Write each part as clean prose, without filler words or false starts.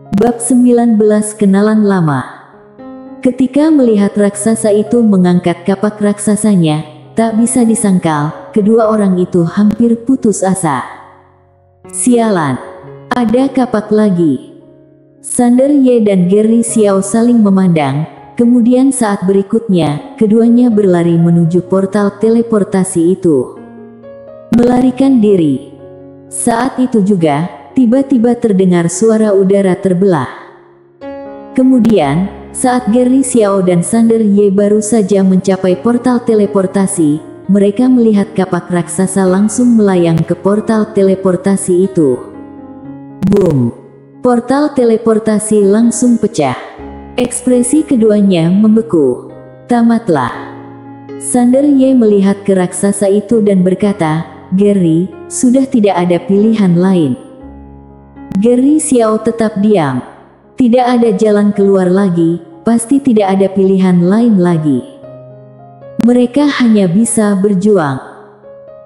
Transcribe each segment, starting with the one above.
Bab 19 Kenalan Lama. Ketika melihat raksasa itu mengangkat kapak raksasanya, tak bisa disangkal, kedua orang itu hampir putus asa. Sialan, ada kapak lagi. Sander Ye dan Geri Xiao saling memandang, kemudian saat berikutnya, keduanya berlari menuju portal teleportasi itu. Melarikan diri. Saat itu juga, tiba-tiba terdengar suara udara terbelah. Kemudian, saat Geri Xiao dan Sander Ye baru saja mencapai portal teleportasi, mereka melihat kapak raksasa langsung melayang ke portal teleportasi itu. Boom! Portal teleportasi langsung pecah. Ekspresi keduanya membeku. Tamatlah. Sander Ye melihat ke raksasa itu dan berkata, "Geri, sudah tidak ada pilihan lain." Geri Xiao tetap diam. Tidak ada jalan keluar lagi, pasti tidak ada pilihan lain lagi. Mereka hanya bisa berjuang.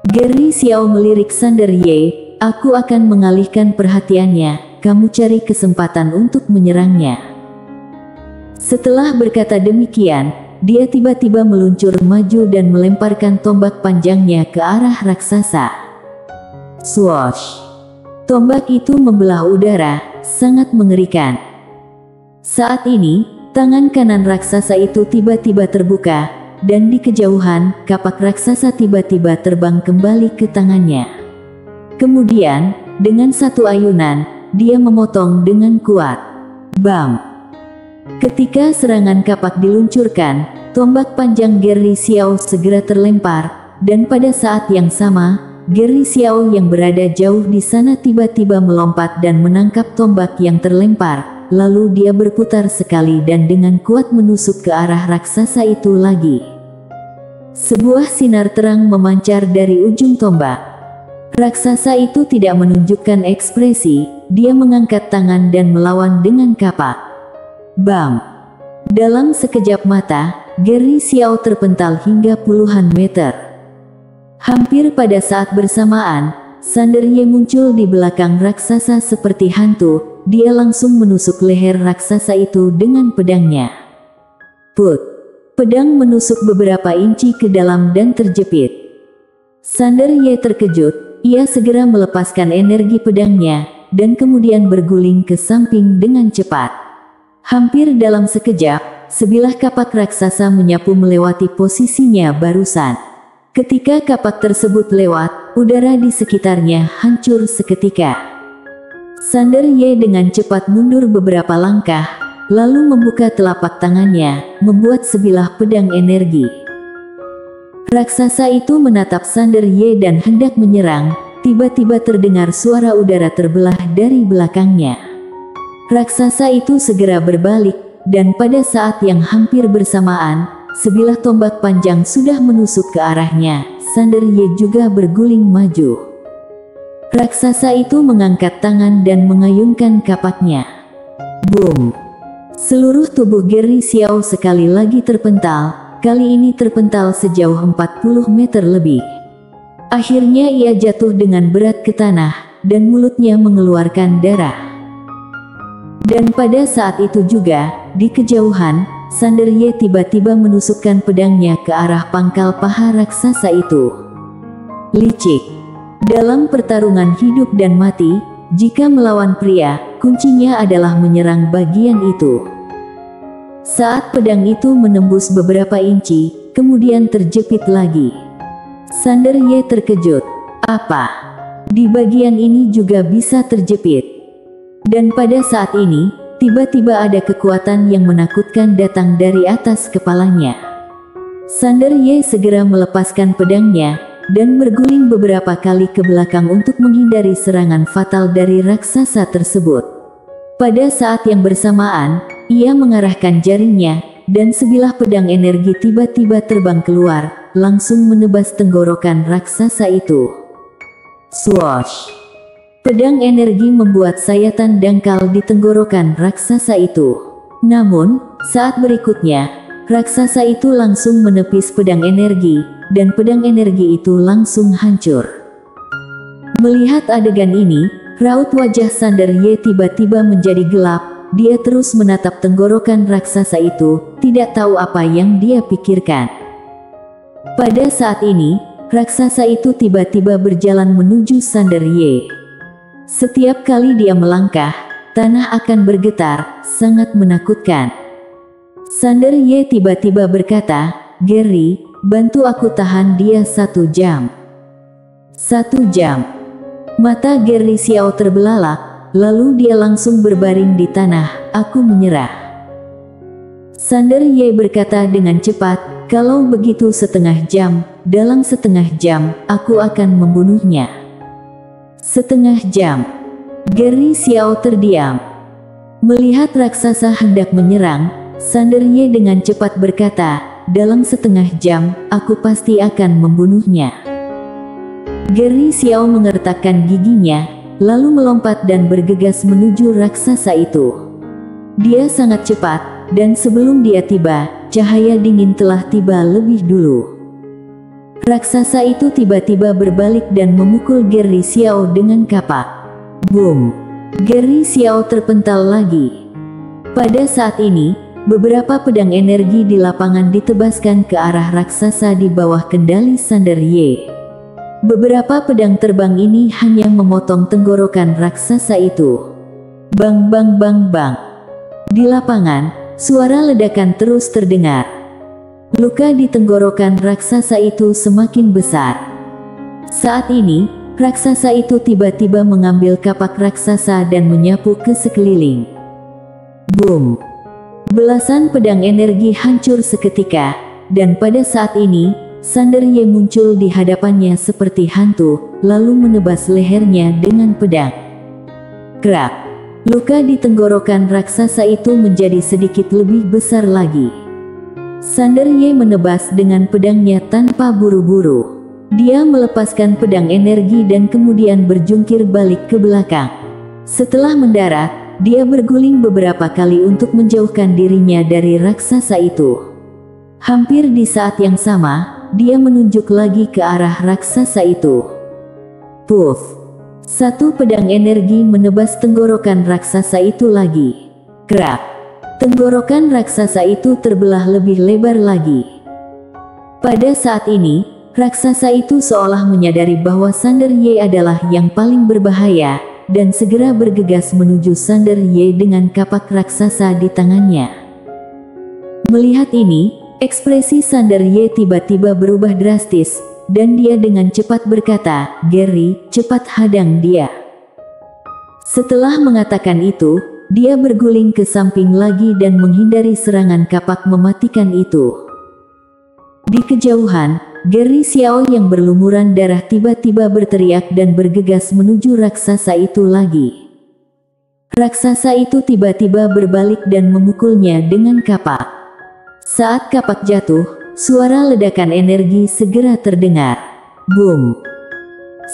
Geri Xiao melirik Sander Ye, "Aku akan mengalihkan perhatiannya, kamu cari kesempatan untuk menyerangnya." Setelah berkata demikian, dia tiba-tiba meluncur maju dan melemparkan tombak panjangnya ke arah raksasa. Swoosh! Tombak itu membelah udara, sangat mengerikan. Saat ini, tangan kanan raksasa itu tiba-tiba terbuka, dan di kejauhan, kapak raksasa tiba-tiba terbang kembali ke tangannya. Kemudian, dengan satu ayunan, dia memotong dengan kuat. Bam! Ketika serangan kapak diluncurkan, tombak panjang Geri Xiao segera terlempar, dan pada saat yang sama, Geri Xiao yang berada jauh di sana tiba-tiba melompat dan menangkap tombak yang terlempar, lalu dia berputar sekali dan dengan kuat menusuk ke arah raksasa itu lagi. Sebuah sinar terang memancar dari ujung tombak. Raksasa itu tidak menunjukkan ekspresi, dia mengangkat tangan dan melawan dengan kapak. Bam! Dalam sekejap mata, Geri Xiao terpental hingga puluhan meter. Hampir pada saat bersamaan, Sander Ye muncul di belakang raksasa seperti hantu, dia langsung menusuk leher raksasa itu dengan pedangnya. Put! Pedang menusuk beberapa inci ke dalam dan terjepit. Sander Ye terkejut, ia segera melepaskan energi pedangnya, dan kemudian berguling ke samping dengan cepat. Hampir dalam sekejap, sebilah kapak raksasa menyapu melewati posisinya barusan. Ketika kapak tersebut lewat, udara di sekitarnya hancur seketika. Sander Ye dengan cepat mundur beberapa langkah, lalu membuka telapak tangannya, membuat sebilah pedang energi. Raksasa itu menatap Sander Ye dan hendak menyerang, tiba-tiba terdengar suara udara terbelah dari belakangnya. Raksasa itu segera berbalik, dan pada saat yang hampir bersamaan, sebilah tombak panjang sudah menusuk ke arahnya. Sander Ye juga berguling maju. Raksasa itu mengangkat tangan dan mengayunkan kapaknya. Boom! Seluruh tubuh Geri Xiao sekali lagi terpental, kali ini terpental sejauh 40 meter lebih. Akhirnya ia jatuh dengan berat ke tanah, dan mulutnya mengeluarkan darah. Dan pada saat itu juga, di kejauhan, Sander Ye tiba-tiba menusukkan pedangnya ke arah pangkal paha raksasa itu. Licik. Dalam pertarungan hidup dan mati, jika melawan pria, kuncinya adalah menyerang bagian itu. Saat pedang itu menembus beberapa inci, kemudian terjepit lagi. Sander Ye terkejut. Apa? Di bagian ini juga bisa terjepit. Dan pada saat ini, tiba-tiba ada kekuatan yang menakutkan datang dari atas kepalanya. Sander Ye segera melepaskan pedangnya, dan berguling beberapa kali ke belakang untuk menghindari serangan fatal dari raksasa tersebut. Pada saat yang bersamaan, ia mengarahkan jaringnya, dan sebilah pedang energi tiba-tiba terbang keluar, langsung menebas tenggorokan raksasa itu. Swoosh! Pedang energi membuat sayatan dangkal di tenggorokan raksasa itu. Namun, saat berikutnya, raksasa itu langsung menepis pedang energi, dan pedang energi itu langsung hancur. Melihat adegan ini, raut wajah Sander Ye tiba-tiba menjadi gelap, dia terus menatap tenggorokan raksasa itu, tidak tahu apa yang dia pikirkan. Pada saat ini, raksasa itu tiba-tiba berjalan menuju Sander Ye. Setiap kali dia melangkah, tanah akan bergetar, sangat menakutkan. Sander Ye tiba-tiba berkata, "Gary, bantu aku tahan dia 1 jam." 1 jam. Mata Gary Xiao terbelalak, lalu dia langsung berbaring di tanah. "Aku menyerah." Sander Ye berkata dengan cepat, "Kalau begitu 1/2 jam, dalam 1/2 jam, aku akan membunuhnya." 1/2 jam. Gary Xiao terdiam. Melihat raksasa hendak menyerang, Sander Ye dengan cepat berkata, "Dalam 1/2 jam, aku pasti akan membunuhnya." Gary Xiao mengertakkan giginya, lalu melompat dan bergegas menuju raksasa itu. Dia sangat cepat, dan sebelum dia tiba, cahaya dingin telah tiba lebih dulu. Raksasa itu tiba-tiba berbalik dan memukul Gary Xiao dengan kapak. Boom! Gary Xiao terpental lagi. Pada saat ini, beberapa pedang energi di lapangan ditebaskan ke arah raksasa di bawah kendali Sander Ye. Beberapa pedang terbang ini hanya memotong tenggorokan raksasa itu. Bang bang bang bang. Di lapangan, suara ledakan terus terdengar. Luka di tenggorokan raksasa itu semakin besar. Saat ini, raksasa itu tiba-tiba mengambil kapak raksasa dan menyapu ke sekeliling. Boom! Belasan pedang energi hancur seketika, dan pada saat ini, Sander Ye muncul di hadapannya seperti hantu, lalu menebas lehernya dengan pedang. Krak! Luka di tenggorokan raksasa itu menjadi sedikit lebih besar lagi. Sander Ye menebas dengan pedangnya tanpa buru-buru. Dia melepaskan pedang energi dan kemudian berjungkir balik ke belakang. Setelah mendarat, dia berguling beberapa kali untuk menjauhkan dirinya dari raksasa itu. Hampir di saat yang sama, dia menunjuk lagi ke arah raksasa itu. Puff! 1 pedang energi menebas tenggorokan raksasa itu lagi. Krak! Tenggorokan raksasa itu terbelah lebih lebar lagi. Pada saat ini, raksasa itu seolah menyadari bahwa Sander Ye adalah yang paling berbahaya, dan segera bergegas menuju Sander Ye dengan kapak raksasa di tangannya. Melihat ini, ekspresi Sander Ye tiba-tiba berubah drastis, dan dia dengan cepat berkata, "Gary, cepat hadang dia." Setelah mengatakan itu, dia berguling ke samping lagi dan menghindari serangan kapak mematikan itu. Di kejauhan, Gary Xiao yang berlumuran darah tiba-tiba berteriak dan bergegas menuju raksasa itu lagi. Raksasa itu tiba-tiba berbalik dan memukulnya dengan kapak. Saat kapak jatuh, suara ledakan energi segera terdengar. Boom!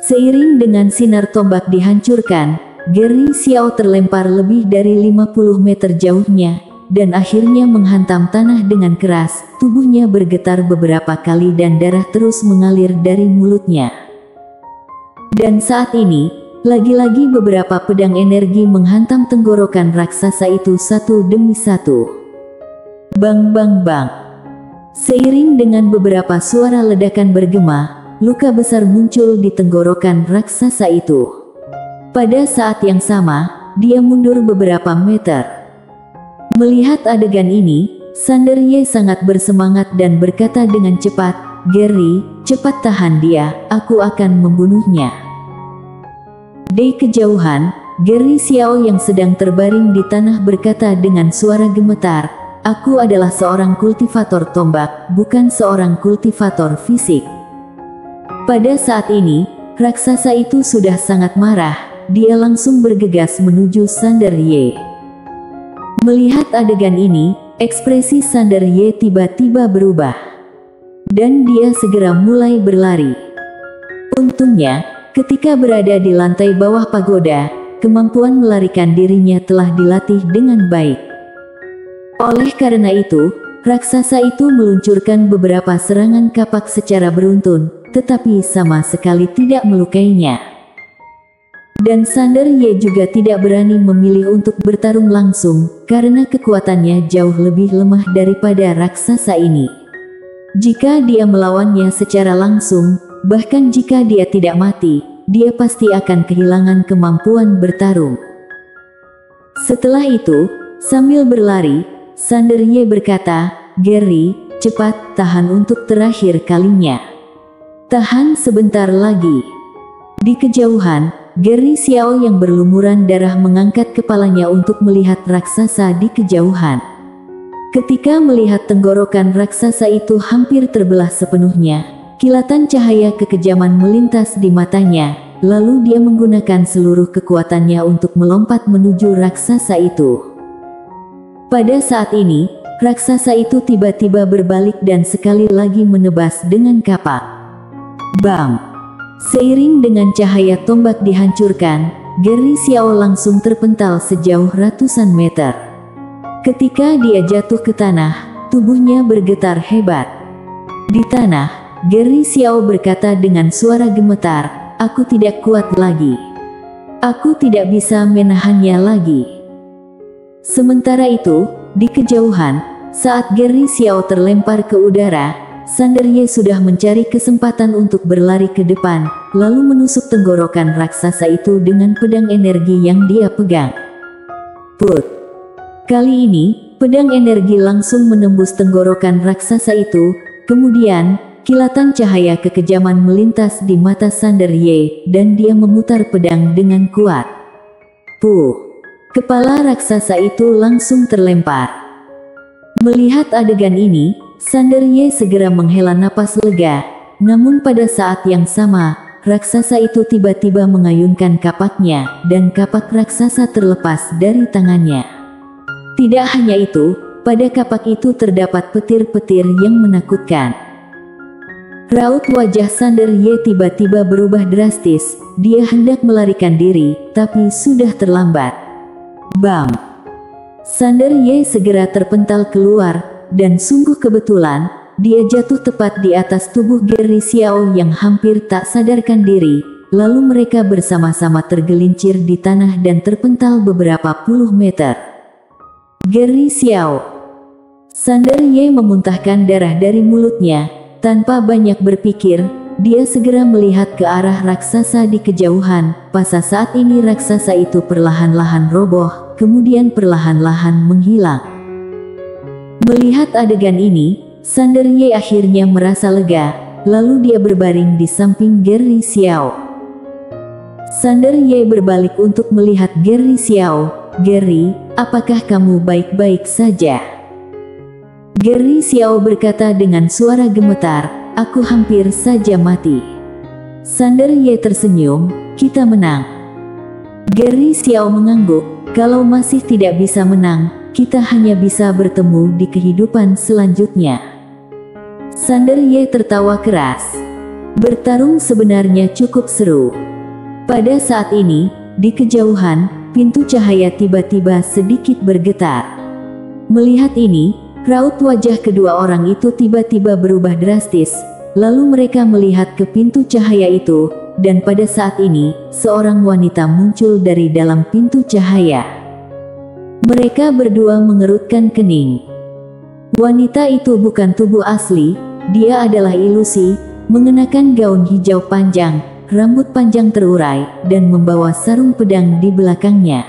Seiring dengan sinar tombak dihancurkan, Gary Xiao terlempar lebih dari 50 meter jauhnya, dan akhirnya menghantam tanah dengan keras. Tubuhnya bergetar beberapa kali dan darah terus mengalir dari mulutnya. Dan saat ini, lagi-lagi beberapa pedang energi menghantam tenggorokan raksasa itu satu demi satu. Bang bang bang. Seiring dengan beberapa suara ledakan bergema, luka besar muncul di tenggorokan raksasa itu. Pada saat yang sama, dia mundur beberapa meter. Melihat adegan ini, Sander Ye sangat bersemangat dan berkata dengan cepat, "Gary, cepat tahan dia, aku akan membunuhnya." Di kejauhan, Gary Xiao yang sedang terbaring di tanah berkata dengan suara gemetar, "Aku adalah seorang kultivator tombak, bukan seorang kultivator fisik." Pada saat ini, raksasa itu sudah sangat marah. Dia langsung bergegas menuju Sander Ye. Melihat adegan ini, ekspresi Sander Ye tiba-tiba berubah. Dan dia segera mulai berlari. Untungnya, ketika berada di lantai bawah pagoda, kemampuan melarikan dirinya telah dilatih dengan baik. Oleh karena itu, raksasa itu meluncurkan beberapa serangan kapak secara beruntun, tetapi sama sekali tidak melukainya. Dan Sander Ye juga tidak berani memilih untuk bertarung langsung, karena kekuatannya jauh lebih lemah daripada raksasa ini. Jika dia melawannya secara langsung, bahkan jika dia tidak mati, dia pasti akan kehilangan kemampuan bertarung. Setelah itu, sambil berlari, Sander Ye berkata, "Gary, cepat, tahan untuk terakhir kalinya. Tahan sebentar lagi." Di kejauhan, Gary Xiao yang berlumuran darah mengangkat kepalanya untuk melihat raksasa di kejauhan. Ketika melihat tenggorokan raksasa itu hampir terbelah sepenuhnya, kilatan cahaya kekejaman melintas di matanya, lalu dia menggunakan seluruh kekuatannya untuk melompat menuju raksasa itu. Pada saat ini, raksasa itu tiba-tiba berbalik dan sekali lagi menebas dengan kapak. Bam! Seiring dengan cahaya tombak dihancurkan, Gary Xiao langsung terpental sejauh ratusan meter. Ketika dia jatuh ke tanah, tubuhnya bergetar hebat. Di tanah, Gary Xiao berkata dengan suara gemetar, "Aku tidak kuat lagi. Aku tidak bisa menahannya lagi." Sementara itu, di kejauhan, saat Gary Xiao terlempar ke udara, Sander Ye sudah mencari kesempatan untuk berlari ke depan, lalu menusuk tenggorokan raksasa itu dengan pedang energi yang dia pegang. Put! Kali ini, pedang energi langsung menembus tenggorokan raksasa itu, kemudian, kilatan cahaya kekejaman melintas di mata Sander Ye, dan dia memutar pedang dengan kuat. Puh! Kepala raksasa itu langsung terlempar. Melihat adegan ini, Sander Ye segera menghela napas lega, namun pada saat yang sama, raksasa itu tiba-tiba mengayunkan kapaknya, dan kapak raksasa terlepas dari tangannya. Tidak hanya itu, pada kapak itu terdapat petir-petir yang menakutkan. Raut wajah Sander Ye tiba-tiba berubah drastis, dia hendak melarikan diri, tapi sudah terlambat. Bam! Sander Ye segera terpental keluar, dan sungguh kebetulan, dia jatuh tepat di atas tubuh Gary Xiao yang hampir tak sadarkan diri, lalu mereka bersama-sama tergelincir di tanah dan terpental beberapa puluh meter. Gary Xiao. Sander Ye memuntahkan darah dari mulutnya, tanpa banyak berpikir, dia segera melihat ke arah raksasa di kejauhan. Pas saat ini raksasa itu perlahan-lahan roboh, kemudian perlahan-lahan menghilang. Melihat adegan ini, Sander Ye akhirnya merasa lega, lalu dia berbaring di samping Gary Xiao. Sander Ye berbalik untuk melihat Gary Xiao. "Gary, apakah kamu baik-baik saja?" Gary Xiao berkata dengan suara gemetar, "Aku hampir saja mati." Sander Ye tersenyum, "Kita menang." Gary Xiao mengangguk, "Kalau masih tidak bisa menang, kita hanya bisa bertemu di kehidupan selanjutnya." Sander Ye tertawa keras. Bertarung sebenarnya cukup seru. Pada saat ini, di kejauhan, pintu cahaya tiba-tiba sedikit bergetar. Melihat ini, raut wajah kedua orang itu tiba-tiba berubah drastis, lalu mereka melihat ke pintu cahaya itu, dan pada saat ini, seorang wanita muncul dari dalam pintu cahaya. Mereka berdua mengerutkan kening. Wanita itu bukan tubuh asli, dia adalah ilusi, mengenakan gaun hijau panjang, rambut panjang terurai, dan membawa sarung pedang di belakangnya.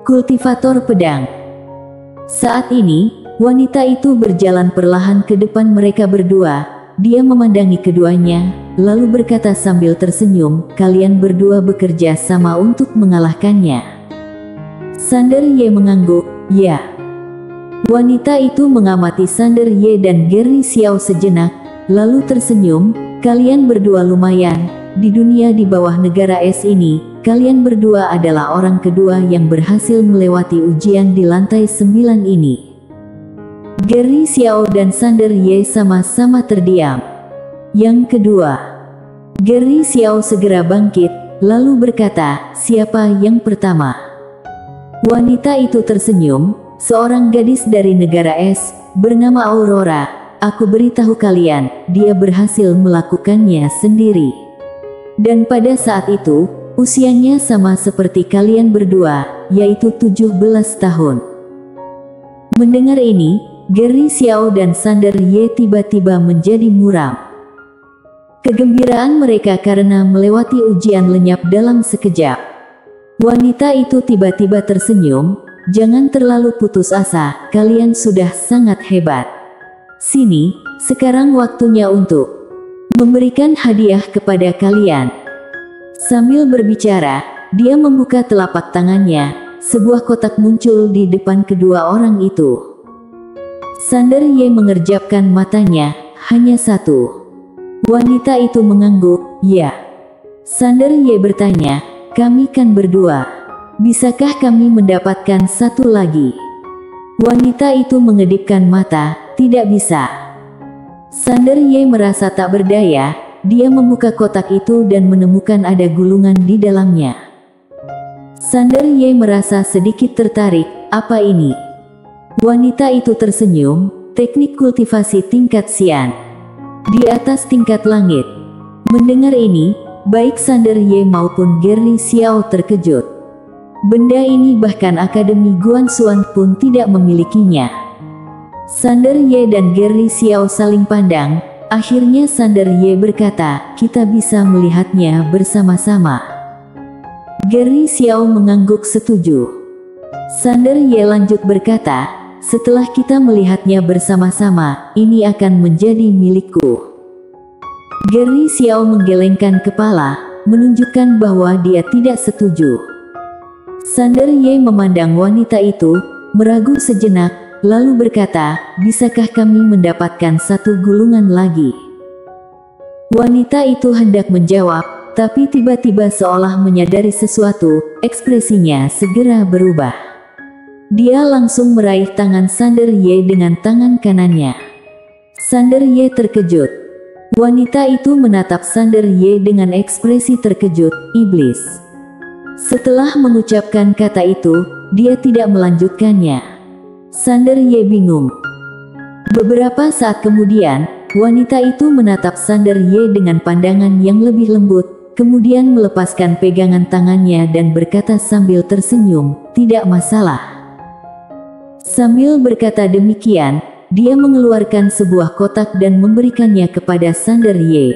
Kultivator pedang. Saat ini, wanita itu berjalan perlahan ke depan mereka berdua. Dia memandangi keduanya, lalu berkata sambil tersenyum, "Kalian berdua bekerja sama untuk mengalahkannya." Sander Ye mengangguk, "Ya." Wanita itu mengamati Sander Ye dan Gary Xiao sejenak, lalu tersenyum, "Kalian berdua lumayan, di dunia di bawah negara es ini, kalian berdua adalah orang kedua yang berhasil melewati ujian di lantai 9 ini." Gary Xiao dan Sander Ye sama-sama terdiam. Yang kedua, Gary Xiao segera bangkit, lalu berkata, "Siapa yang pertama?" Wanita itu tersenyum, "Seorang gadis dari negara es, bernama Aurora. Aku beritahu kalian, dia berhasil melakukannya sendiri." Dan pada saat itu, Usianya sama seperti kalian berdua, yaitu 17 tahun. Mendengar ini, Geri Xiao dan Sander Ye tiba-tiba menjadi muram. Kegembiraan mereka karena melewati ujian lenyap dalam sekejap. Wanita itu tiba-tiba tersenyum, "Jangan terlalu putus asa, kalian sudah sangat hebat. Sini, sekarang waktunya untuk memberikan hadiah kepada kalian." Sambil berbicara, dia membuka telapak tangannya, sebuah kotak muncul di depan kedua orang itu. Sander Ye mengerjapkan matanya, "Hanya satu?" Wanita itu mengangguk, "Ya." Sander Ye bertanya, "Kami kan berdua. Bisakah kami mendapatkan satu lagi?" Wanita itu mengedipkan mata, "Tidak bisa." Sander Ye merasa tak berdaya, dia membuka kotak itu dan menemukan ada gulungan di dalamnya. Sander Ye merasa sedikit tertarik, "Apa ini?" Wanita itu tersenyum, "Teknik kultivasi tingkat Xian. Di atas tingkat langit." Mendengar ini, baik Sander Ye maupun Geri Xiao terkejut. Benda ini bahkan Akademi Guanxuan pun tidak memilikinya. Sander Ye dan Geri Xiao saling pandang, akhirnya Sander Ye berkata, "Kita bisa melihatnya bersama-sama." Geri Xiao mengangguk setuju. Sander Ye lanjut berkata, "Setelah kita melihatnya bersama-sama, ini akan menjadi milikku." Geri Xiao menggelengkan kepala, menunjukkan bahwa dia tidak setuju. Sander Ye memandang wanita itu, meragu sejenak, lalu berkata, "Bisakah kami mendapatkan satu gulungan lagi?" Wanita itu hendak menjawab, tapi tiba-tiba seolah menyadari sesuatu, ekspresinya segera berubah. Dia langsung meraih tangan Sander Ye dengan tangan kanannya. Sander Ye terkejut. Wanita itu menatap Sander Ye dengan ekspresi terkejut, "Iblis." Setelah mengucapkan kata itu, dia tidak melanjutkannya. Sander Ye bingung. Beberapa saat kemudian, wanita itu menatap Sander Ye dengan pandangan yang lebih lembut, kemudian melepaskan pegangan tangannya dan berkata sambil tersenyum, "Tidak masalah." Sambil berkata demikian, dia mengeluarkan sebuah kotak dan memberikannya kepada Sander Ye.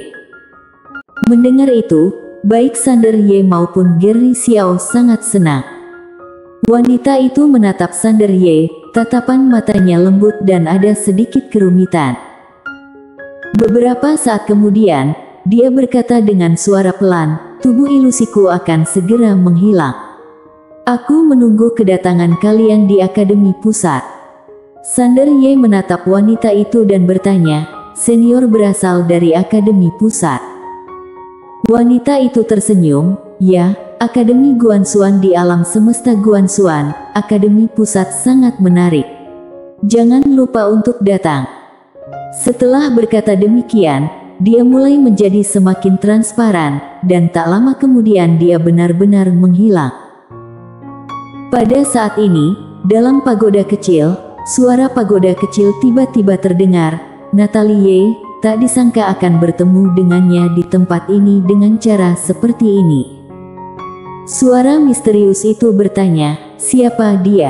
Mendengar itu, baik Sander Ye maupun Geri Xiao sangat senang. Wanita itu menatap Sander Ye, tatapan matanya lembut dan ada sedikit kerumitan. Beberapa saat kemudian, dia berkata dengan suara pelan, "Tubuh ilusiku akan segera menghilang. Aku menunggu kedatangan kalian di Akademi Pusat." Sander Ye menatap wanita itu dan bertanya, "Senior berasal dari Akademi Pusat?" Wanita itu tersenyum, "Ya, Akademi Guanxuan di alam semesta Guanxuan, Akademi Pusat sangat menarik. Jangan lupa untuk datang." Setelah berkata demikian, dia mulai menjadi semakin transparan, dan tak lama kemudian dia benar-benar menghilang. Pada saat ini, dalam pagoda kecil, suara pagoda kecil tiba-tiba terdengar, "Natalie Ye, tak disangka akan bertemu dengannya di tempat ini dengan cara seperti ini." Suara misterius itu bertanya, "Siapa dia?"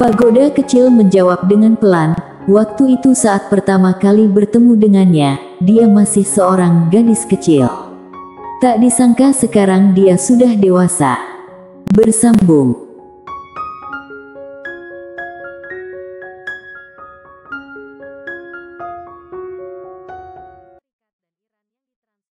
Pagoda kecil menjawab dengan pelan, "Waktu itu saat pertama kali bertemu dengannya, dia masih seorang gadis kecil. Tak disangka sekarang dia sudah dewasa." Bersambung.